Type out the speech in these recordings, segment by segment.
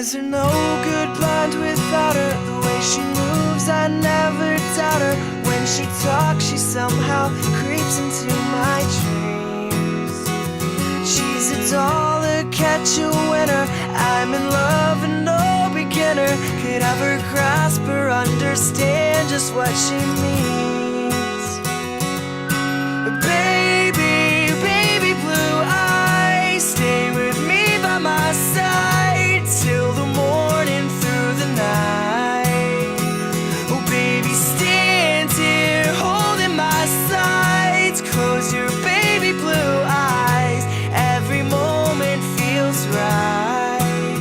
eyes are no good, blind without her. The way she moves, I never doubt her. When she talks, she somehow creeps into my dreams. She's a doll, a catch a winner. I'm in love and no beginner could ever grasp or understand just what she means. Baby, baby blue eyes, stay with me by my side till the morning through the night. Oh baby, stand here holding my sides, close your baby blue eyes, every moment feels right.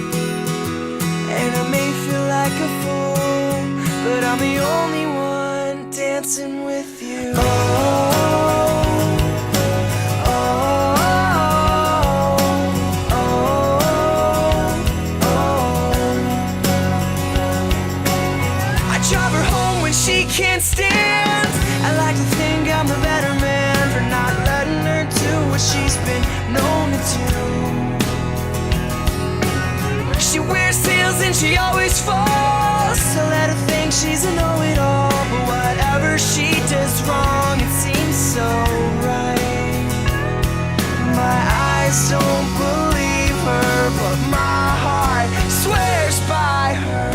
And I may feel like a fool, but I'm the only one dancing with you. Drive her home when she can't stand. I like to think I'm the better man for not letting her do what she's been known to do. She wears heels and she always falls, so let her think she's a know-it-all. But whatever she does wrong, it seems so right. My eyes don't believe her, but my heart swears by her.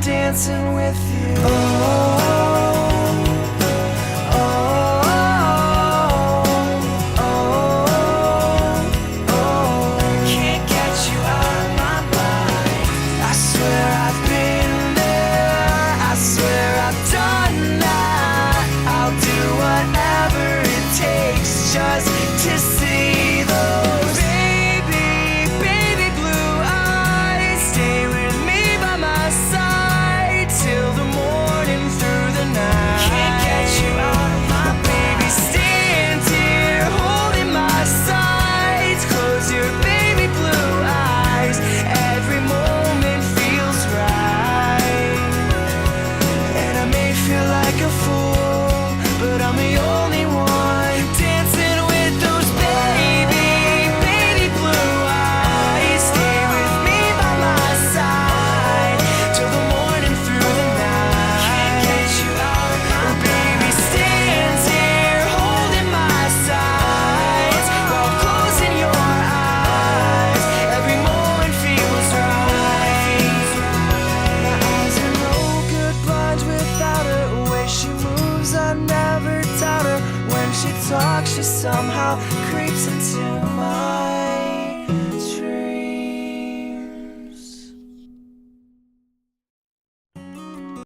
Dancing with you. Can't get you out of my mind. I swear I've been there, I swear I've done that. I'll do whatever it takes just to see those baby blue eyes. Stay with me by my side till the morning through the night. Can't get you out of my baby, stand here holding my sides, close your baby blue eyes, every moment feels right. And I may feel like a fool, but I'm the only one dancing with those baby blue eyes. Stay with me by my side till the morning through the night. Can't get you out of my baby, stands here holding my sides while closing your eyes. Every moment feels right. My eyes are no good, blind without her. The way she moves, I never doubt her. When she talks, she somehow creeps into my